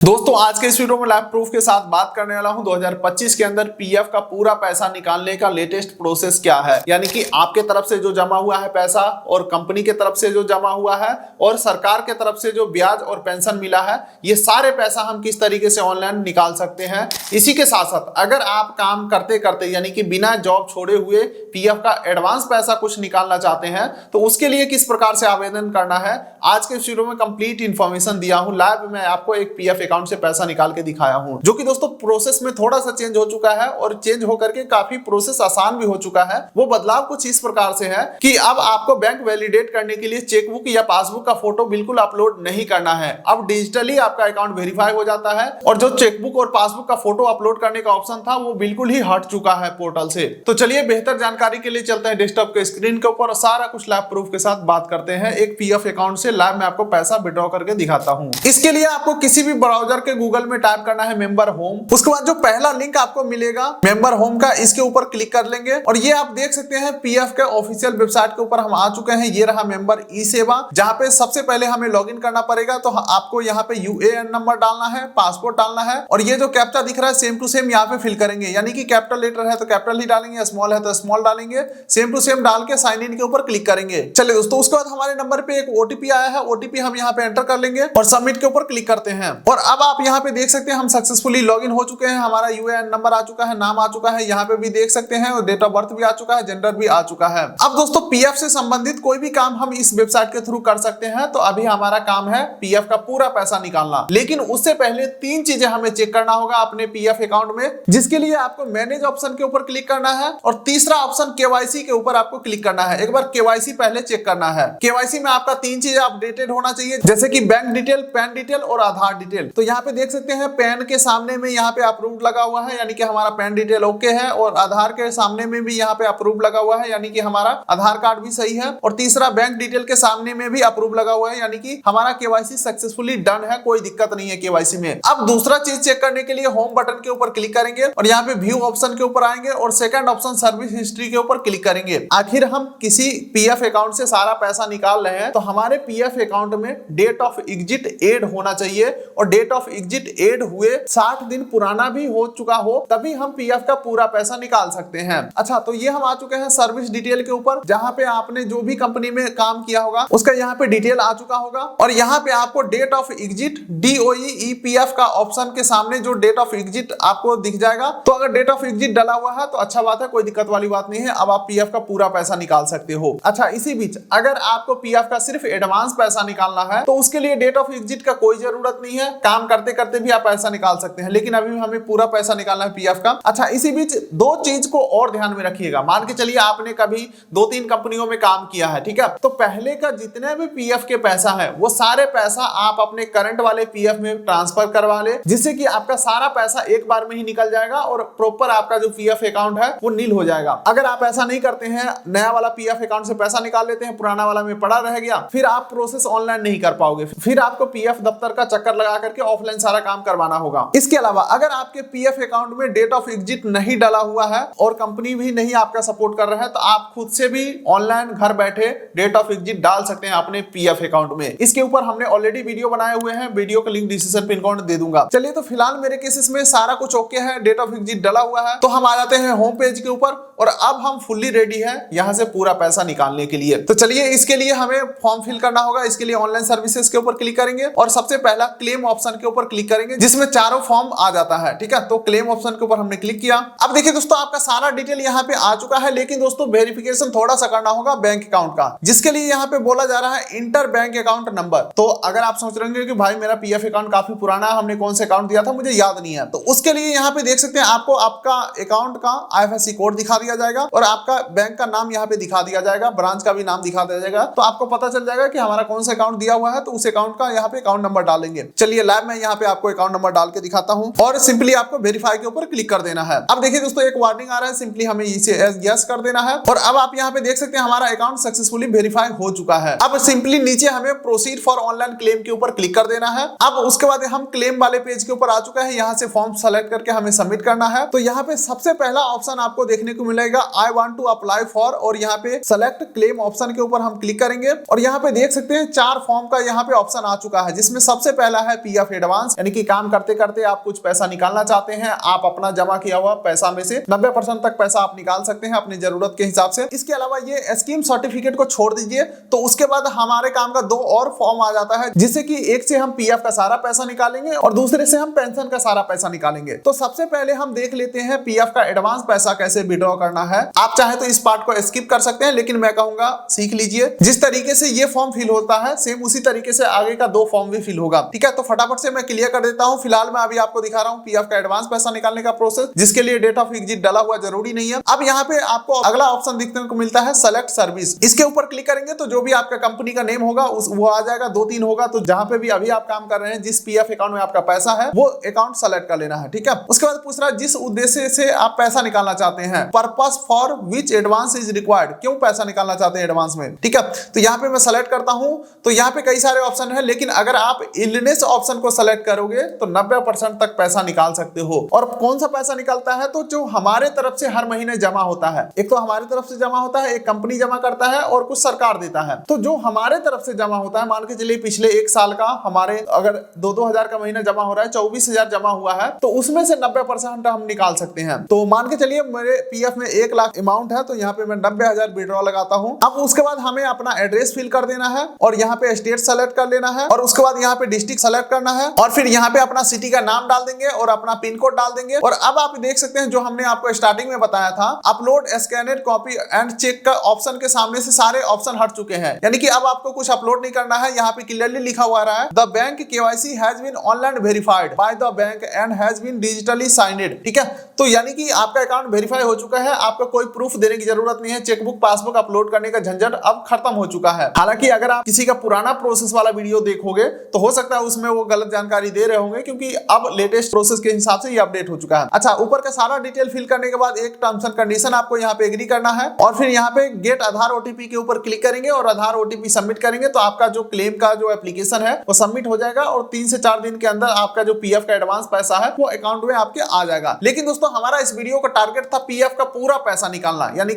दोस्तों आज के इस वीडियो में लाइव प्रूफ के साथ बात करने वाला हूं 2025 के अंदर पीएफ का पूरा पैसा निकालने का लेटेस्ट प्रोसेस क्या है। यानी कि आपके तरफ से जो जमा हुआ है पैसा और कंपनी के तरफ से जो जमा हुआ है और सरकार के तरफ से जो ब्याज और पेंशन मिला है, ये सारे पैसा हम किस तरीके से ऑनलाइन निकाल सकते हैं। इसी के साथ साथ अगर आप काम करते करते यानी कि बिना जॉब छोड़े हुए पीएफ का एडवांस पैसा कुछ निकालना चाहते हैं तो उसके लिए किस प्रकार से आवेदन करना है, आज के इस वीडियो में कंप्लीट इंफॉर्मेशन दिया हूं। लाइव मैं आपको एक पीएफ अकाउंट से पैसा निकाल के दिखाया हूं, जो कि दोस्तों प्रोसेस में थोड़ा सा चेंज हो चुका है और चेंज होकर के काफी प्रोसेस आसान भी हो चुका है। वो बदलाव कुछ इस प्रकार से है कि अब आपको बैंक वैलिडेट करने के लिए चेकबुक या पासबुक का फोटो बिल्कुल अपलोड नहीं करना है। अब डिजिटली आपका अकाउंट वेरीफाई हो जाता है और जो चेकबुक और पासबुक का फोटो अपलोड करने का ऑप्शन था वो बिल्कुल ही हट चुका है पोर्टल से। तो चलिए बेहतर जानकारी के लिए चलते हैं डेस्कटॉप के स्क्रीन के ऊपर और सारा कुछ लाइव प्रूफ के साथ बात करते हैं। एक पीएफ अकाउंट से लाइव मैं आपको पैसा विड्रॉ करके दिखाता हूं। इसके लिए आपको किसी भी ब्राउजर के गूगल में टाइप करना है मेंबर होम। उसके बाद जो पहला लिंक आपको मिलेगा मेंबर होम का, इसके ऊपर क्लिक कर लेंगे और ये आप देख सकते हैं पीएफ के ऑफिशियल वेबसाइट के ऊपर हम आ चुके हैं। ये रहा मेंबर ई सेवा, जहां पे सबसे पहले हमें लॉगिन करना पड़ेगा। तो आपको यहाँ पे यूएएन नंबर डालना है, पासपोर्ट डालना है और ये जो कैप्चा दिख रहा है सेम टू सेम यहाँ पे फिल करेंगे। यानी कि कैपिटल लेटर है तो कैपिटल ही डालेंगे, स्मॉल है तो स्मॉल डालेंगे, सेम टू सेम डाल के साइन इन के ऊपर क्लिक करेंगे। चलिए दोस्तों, उसके बाद हमारे नंबर पे एक ओटीपी आया है, ओटीपी हम यहाँ पे एंटर कर लेंगे और सबमिट के ऊपर क्लिक करते हैं। और अब आप यहाँ पे देख सकते हैं हम सक्सेसफुली लॉगिन हो चुके हैं। हमारा यूएएन नंबर आ चुका है, नाम आ चुका है, यहाँ पे भी देख सकते हैं और डेट ऑफ बर्थ भी आ चुका है, जेंडर भी आ चुका है। अब दोस्तों पीएफ से संबंधित कोई भी काम हम इस वेबसाइट के थ्रू कर सकते हैं। तो अभी हमारा काम है पीएफ का पूरा पैसा निकालना, लेकिन उससे पहले तीन चीजें हमें चेक करना होगा अपने पीएफ अकाउंट में, जिसके लिए आपको मैनेज ऑप्शन के ऊपर क्लिक करना है और तीसरा ऑप्शन केवाईसी के ऊपर आपको क्लिक करना है। एक बार केवाईसी पहले चेक करना है। केवाईसी में आपका तीन चीजें अपडेटेड होना चाहिए, जैसे कि बैंक डिटेल, पैन डिटेल और आधार डिटेल। तो यहाँ पे देख सकते हैं पैन के सामने में यहाँ पे अप्रूव्ड लगा हुआ है, यानी कि हमारा पैन डिटेल ओके है, और आधार के सामने में भी यहाँ पे अप्रूव लगा हुआ है, यानी कि हमारा आधार कार्ड भी सही है, और तीसरा बैंक डिटेल के सामने में भी अप्रूव लगा हुआ है, यानी कि हमारा केवाईसी सक्सेसफुली डन है, कोई दिक्कत नहीं है केवाईसी में। अब दूसरा चीज चेक करने के लिए होम बटन के ऊपर क्लिक करेंगे और यहाँ पे व्यू ऑप्शन के ऊपर आएंगे और सेकंड ऑप्शन सर्विस हिस्ट्री के ऊपर क्लिक करेंगे। आखिर हम किसी पीएफ अकाउंट से सारा पैसा निकाल रहे हैं तो हमारे पीएफ अकाउंट में डेट ऑफ एग्जिट एड होना चाहिए, और डेट ऑफ एग्जिट एड हुए 60 दिन पुराना भी हो चुका हो तभी हम पीएफ का पूरा पैसा निकाल सकते हैं। अच्छा, तो ये हम आ चुके हैं सर्विस डिटेल के ऊपर, जहां पे आपने जो भी कंपनी में काम किया होगा उसका यहाँ पे डिटेल आ चुका होगा, और यहाँ पे आपको date of exit DOE EPF का ऑप्शन के सामने जो डेट ऑफ एग्जिट आपको दिख जाएगा। तो अगर डेट ऑफ एग्जिट डला हुआ है तो अच्छा बात है, कोई दिक्कत वाली बात नहीं है, अब आप पीएफ का पूरा पैसा निकाल सकते हो। अच्छा, इसी बीच अगर आपको पीएफ का सिर्फ एडवांस पैसा निकालना है तो उसके लिए डेट ऑफ एग्जिट का कोई जरूरत नहीं है, काम करते करते भी आप पैसा निकाल सकते हैं, लेकिन अभी हमें पूरा पैसा निकालना है पीएफ का। अच्छा, इसी बीच दो चीज को और ध्यान में रखिएगा। मान के चलिए आपने कभी 2-3 कंपनियों में काम किया है, ठीक है, तो पहले का जितने भी पीएफ के पैसा है वो सारे पैसा आप अपने करंट वाले पीएफ में ट्रांसफर करवा ले, जिससे कि आपका सारा पैसा एक बार में ही निकल जाएगा और प्रॉपर आपका जो पीएफ अकाउंट है वो नील हो जाएगा। अगर आप ऐसा नहीं करते हैं, नया वाला पीएफ अकाउंट से पैसा निकाल लेते हैं, पुराना वाला में पड़ा रह गया, फिर आप प्रोसेस ऑनलाइन नहीं कर पाओगे, फिर आपको पीएफ दफ्तर का चक्कर लगा करके ऑफलाइन सारा काम करवाना होगा। इसके अलावा अगर आपके पीएफ अकाउंट में डेट ऑफ एग्जिट नहीं डाला हुआ है और कंपनी भी नहीं आपका सपोर्ट कर रहा है, तो आप खुद से भी ऑनलाइन घर बैठे डेट ऑफ एग्जिट डाल सकते हैं अपने पीएफ अकाउंट में। इसके ऊपर हमने ऑलरेडी वीडियो बनाए हुए हैं, वीडियो का लिंक डिस्क्रिप्शन पिन कोड दे दूंगा। चलिए, तो फिलहाल मेरे केसेस में सारा कुछ ओके है, डेट ऑफ एग्जिट डाला हुआ है, तो हम आ जाते हैं होम पेज के ऊपर और अब हम फुल्ली रेडी है यहाँ से पूरा पैसा निकालने के लिए। तो चलिए, इसके लिए हमें फॉर्म फिल करना होगा। इसके लिए ऑनलाइन सर्विसेज के ऊपर क्लिक करेंगे और सबसे पहला क्लेम ऑप्शन के ऊपर क्लिक करेंगे, जिसमें चारों फॉर्म आ जाता है, ठीक है। तो क्लेम ऑप्शन के ऊपर हमने क्लिक किया। अब देखिए दोस्तों, आपका सारा डिटेल यहाँ पे आ चुका है, लेकिन दोस्तों वेरिफिकेशन थोड़ा सा करना होगा बैंक अकाउंट का, जिसके लिए यहाँ पे बोला जा रहा है इंटर बैंक अकाउंट नंबर। तो अगर आप सोच रहे होंगे कि भाई मेरा पीएफ अकाउंट काफी पुराना है, हमने कौन से अकाउंट दिया था मुझे याद नहीं है, तो उसके लिए यहाँ पे देख सकते हैं आपको आपका अकाउंट का आईएफएससी कोड दिखा दिया जाएगा और आपका बैंक का नाम यहाँ पे दिखा दिया जाएगा, ब्रांच का भी नाम दिखा दिया जाएगा, तो आपको पता चल जाएगा कि हमारा कौन सा अकाउंट दिया हुआ है, तो उस अकाउंट का यहाँ पे अकाउंट नंबर डालेंगे। चलिए, लाइव मैं यहाँ पे आपको अकाउंट नंबर डाल के दिखाता हूँ और सिंपली आपको वेरीफाई के ऊपर क्लिक कर देना है। अब देखिए दोस्तों, एक वार्निंग आ रहा है, सिंपली हमें इसे यस कर देना है और अब आप यहाँ पे देख सकते हैं हमारा अकाउंट सक्सेसफुली वेरीफाई हो चुका है। अब सिंपली नीचे हमें प्रोसीड फॉर ऑनलाइन क्लेम के ऊपर क्लिक कर देना है। अब उसके बाद हम क्लेम वाले पेज के ऊपर आ चुका है, यहाँ से फॉर्म सेलेक्ट करके हमें सबमिट करना है। तो यहाँ पे सबसे पहला ऑप्शन आपको देखने को मिलेगा I want to apply for, और यहाँ पे सेलेक्ट क्लेम ऑप्शन के ऊपर हम क्लिक करेंगे और यहाँ पे देख सकते हैं 4 फॉर्म का यहाँ पे ऑप्शन आ चुका है, जिसमें सबसे पहला है पीएफ पीएफ एडवांस, यानी कि काम करते करते आप कुछ पैसा निकालना चाहते हैं, आप अपना जमा किया हुआ पैसा में से 90% तक पैसा आप निकाल सकते हैं अपनी जरूरत के हिसाब से। इसके अलावा ये स्कीम सर्टिफिकेट को छोड़ दीजिए तो उसके बाद हमारे काम का 2 और फॉर्म आ जाता है, जिससे कि एक से हम पीएफ का सारा पैसा निकालेंगे और दूसरे से हम पेंशन का सारा पैसा निकालेंगे। तो सबसे पहले हम देख लेते हैं पीएफ का एडवांस पैसा कैसे विड्रॉ करना है। आप चाहे तो इस पार्ट को स्किप कर सकते हैं, लेकिन मैं कहूंगा सीख लीजिए। जिस तरीके से ये फॉर्म फिल होता है सेम उसी तरीके से आगे का 2 फॉर्म भी फिल होगा, ठीक है। तो फटाफट से मैं क्लियर कर देता हूं। फिलहाल मैं अभी आपको दिखा रहा हूं पीएफ का एडवांस पैसा निकालने का प्रोसेस, जिसके लिए डेट ऑफ एग्जिट डाला हुआ जरूरी नहीं है। अब यहाँ पे आपको अगला ऑप्शन देखने को मिलता है सेलेक्ट सर्विस। इसके ऊपर क्लिक करेंगे तो जो भी आपका कंपनी का नेम होगा वो आ जाएगा। 2-3 होगा, तो जहां पे भी अभी आप काम कर रहे हैं, जिस पीएफ अकाउंट में आपका पैसा है वो अकाउंट सेलेक्ट कर लेना है, ठीक है। उसके बाद पूछ रहा है जिस उद्देश्य से आप पैसा निकालना चाहते हैं, purpose for which advance is required, क्यों पैसा निकालना चाहते हैं एडवांस में, ठीक है। तो यहाँ पे मैं सेलेक्ट करता हूं, तो यहाँ पे कई सारे ऑप्शन है, लेकिन अगर आप इलनेस ऑप्शन को सेलेक्ट करोगे तो 90% तक पैसा निकाल सकते हो। और कौन सा पैसा निकलता है, तो जो हमारे तरफ से हर महीने जमा होता है। एक तो हमारे तरफ से जमा होता है, एक कंपनी जमा करता है और कुछ सरकार देता है। तो जो हमारे तरफ से जमा होता है, मान के चलिए पिछले 1 साल का हमारे अगर 2-2 हजार का महीना जमा हो रहा है, 24,000 जमा हुआ है, तो उसमें से 90% हम निकाल सकते हैं। तो मान के चलिए मेरे पीएफ में 1 लाख अमाउंट है, तो यहाँ पे मैं 90,000 विड्रॉ लगाता हूँ। अब उसके बाद हमें अपना एड्रेस फिल कर देना है और यहाँ पे स्टेट सेलेक्ट कर लेना है और उसके बाद यहाँ पे डिस्ट्रिक्ट सेलेक्ट करना है और फिर यहाँ पे अपना सिटी का नाम डाल देंगे और अपना पिन कोड डाल देंगे। और अब आप देख सकते हैं जो हमने आपको स्टार्टिंग में बताया था, अपलोड स्कैनेड कॉपी एंड चेक का ऑप्शन के सामने से सारे ऑप्शन हट चुके हैं, यानी कि अब आपको कुछ अपलोड नहीं करना है। यहाँ पे क्लियरली लिखा हुआ रहा है the bank KYC has been online verified by the bank and has been digitally signed, ठीक है। तो यानी कि आपका अकाउंट वेरीफाई हो चुका है, आपको कोई प्रूफ देने की जरूरत नहीं है। चेकबुक पासबुक अपलोड करने का झंझट अब खत्म हो चुका है। हालांकि अगर आप किसी का पुराना प्रोसेस वाला वीडियो देखोगे तो हो सकता है उसमें वो गलत जानकारी दे रहे होंगे, क्योंकि अब लेटेस्ट प्रोसेस के हिसाब से ये अपडेट हो चुका है। अच्छा, ऊपर का सारा डिटेल फिल करने के बाद एक टर्म्स एंड कंडीशन आपको यहाँ पे एग्री करना है और फिर यहाँ पे गेट आधार ओटीपी के ऊपर क्लिक करेंगे और आधार ओटीपी सबमिट करेंगे तो आपका जो क्लेम का जो एप्लीकेशन है वो सबमिट हो जाएगा और 3 से 4 दिन के अंदर आपका जो पीएफ का एडवांस पैसा है वो अकाउंट में आपके आ जाएगा। लेकिन दोस्तों हमारा इस वीडियो का टारगेट था पीएफ का पूरा पैसा निकालना, यानी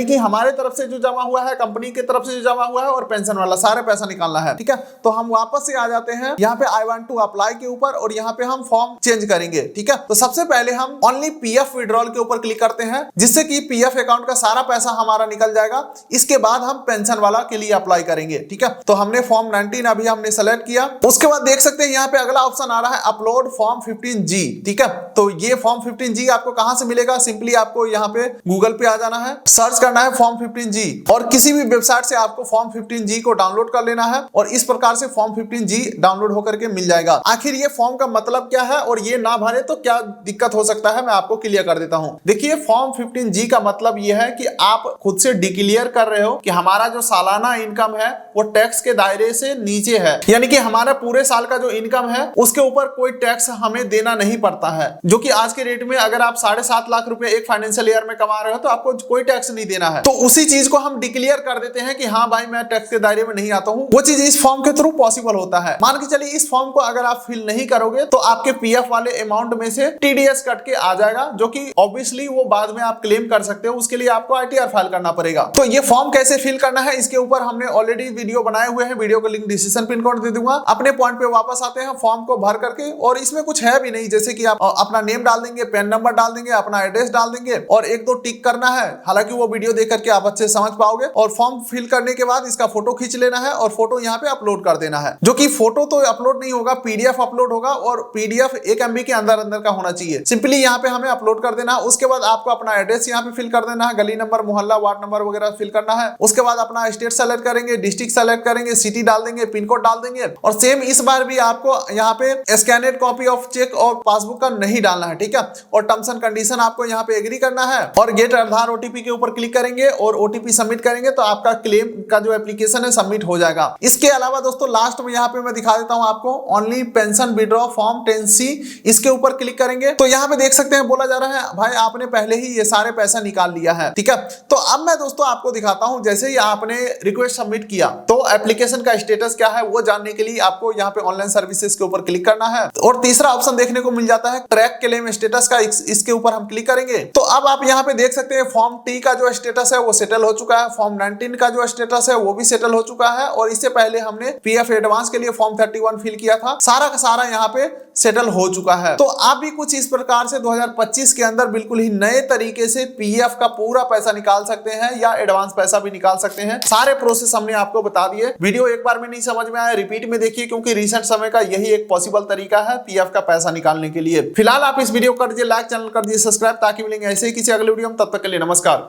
कि हमारे तरफ से जो जमा हुआ है, कंपनी की तरफ से जो जमा हुआ है और पेंशन वाला सारे पैसा निकालना है, ठीक है। तो हम वापस से आ जाते हैं यहाँ पे आई वांट टू अप्लाई के ऊपर और यहाँ पे हम फॉर्म चेंज करेंगे, ठीक है। तो सबसे पहले हम ओनली पीएफ विड्रॉल के ऊपर क्लिक करते हैं, जिससे कि पीएफ अकाउंट का सारा पैसा हमारा निकल जाएगा। इसके बाद हम पेंशन वाला के लिए अप्लाई करेंगे, ठीक है। तो हमने फॉर्म 19 अभी हमने सेलेक्ट किया। उसके बाद देख सकते हैं यहाँ पे अगला ऑप्शन आ रहा है अपलोड फॉर्म 15G, ठीक है। तो ये फॉर्म 15G आपको कहां से मिलेगा, सिंपली आपको यहाँ पे गूगल पे आ जाना है, सर्च करना है फॉर्म 15G और किसी भी वेबसाइट से आपको फॉर्म 15G को डाउनलोड कर लेना है और इस प्रकार से फॉर्म 15G डाउनलोड होकर के मिल जाएगा। आखिर ये फॉर्म का मतलब क्या है और ये ना भरे तो क्या दिक्कत हो सकता है, मैं आपको क्लियर कर देता हूं। देखिए फॉर्म 15G का मतलब ये है कि आप खुद से डिक्लेयर कर रहे हो कि हमारा जो सालाना इनकम है वो टैक्स के दायरे से नीचे है, यानी कि हमारा पूरे साल का जो इनकम है उसके ऊपर कोई टैक्स हमें देना नहीं पड़ता है। जो कि आज के रेट में अगर आप 7.5 लाख रुपए एक फाइनेंशियल ईयर में कमा रहे हो तो आपको कोई टैक्स नहीं देना है। तो उसी चीज को हम डिक्लेयर कर देते हैं कि हाँ भाई मैं टैक्स के दायरे में नहीं आता हूँ। वो चीज इस फॉर्म के थ्रू पॉसिबल होता है। मान के चलिए इस फॉर्म को अगर आप फिल नहीं करोगे तो आपके पीएफ वाले अमाउंट में से टीडीएस कट के आ जाएगा, जो कि ऑब्वियसली वो बाद में आप क्लेम कर सकते हो। उसके लिए आपको आईटीआर फाइल करना पड़ेगा। तो ये फॉर्म कैसे फिल करना है इसके ऊपर हमने ऑलरेडी वीडियो बनाए हुए हैं, वीडियो को लिंक डिस्क्रिप्शन पिन कोड दे दूंगा। अपने पॉइंट पे वापस आते हैं फॉर्म को भर करके, और इसमें कुछ है भी नहीं, जैसे कि आप अपना नेम डाल देंगे, पैन नंबर डाल देंगे, अपना एड्रेस डाल देंगे और 1-2 टिक करना है। हालांकि वो वीडियो देख करके आप अच्छे समझ पाओगे। और फॉर्म फिल करने के बाद इसका फोटो खींच लेना है और फोटो यहाँ पे अपलोड कर देना है, जो कि फोटो तो अपलोड नहीं होगा, पीडीएफ अपलोड होगा और पीडीएफ 1 MB के अंदर का होना चाहिए। सिंपली यहाँ पे हमें अपलोड कर देना है। उसके बाद आपको अपना एड्रेस यहाँ पे फिल कर देना है, गली नंबर, मोहल्ला, वार्ड नंबर वगैरह फिल करना है। उसके बाद अपना स्टेट सेलेक्ट करेंगे, डिस्ट्रिक्ट सेलेक्ट करेंगे, सिटी डाल देंगे, पिन कोड डाल देंगे और सेम इस बार भी आपको यहाँ पे स्कैनेड कॉपी ऑफ चेक और पासबुक का नहीं डालना है, ठीक है। और टर्म्स एंड कंडीशन आपको यहाँ पे एग्री करना है और गेट आधार ओटीपी के ऊपर क्लिक करेंगे और ओटीपी सबमिट करेंगे तो आपका क्लेम का जो एप्लीकेशन है सबमिट हो जाएगा। इसके अलावा दोस्तों लास्ट में यहाँ पे मैं दिखा देता हूँ आपको only pension withdraw form 10C, इसके ऊपर क्लिक करेंगे तो यहाँ पे देख सकते हैं बोला जा रहा है भाई आपने पहले ही ये सारे पैसा निकाल लिया है, ठीक है। तो अब मैं दोस्तों आपको दिखाता हूँ, जैसे ही आपने रिक्वेस्ट सबमिट किया तो एप्लीकेशन का स्टेटस क्या है वो जानने के लिए आपको यहाँ पे ऑनलाइन सर्विसेज के ऊपर क्लिक करना है और तीसरा ऑप्शन देखने को मिल जाता है ट्रैक क्लेम स्टेटस का, इसके ऊपर हम क्लिक करेंगे तो अब आप यहाँ पे देख सकते हैं फॉर्म टी का जो स्टेटस है वो सेटल हो चुका है, फॉर्म 19 का जो स्टेटस है वो भी सेटल हो चुका है और इससे पहले हमने पीएफ एडवांस के लिए फॉर्म 31 फिल किया था सारा का सारा यहाँ पे सेटल हो चुका है। तो आप भी कुछ इस प्रकार से 2025 के अंदर बिल्कुल ही नए तरीके से पीएफ का पूरा पैसा निकाल सकते हैं या एडवांस पैसा भी निकाल सकते हैं। सारे प्रोसेस हमने आपको बता दिए। वीडियो एक बार में नहीं समझ में आया, रिपीट में देखिए, क्योंकि रिसेंट समय का यही एक पॉसिबल तरीका है पीएफ का पैसा निकालने के लिए। फिलहाल आप इस वीडियो को कर दीजिए लाइक, चैनल कर दीजिए सब्सक्राइब, ताकि मिलेंगे ऐसे ही किसी अगले वीडियो में। तब तक के लिए नमस्कार।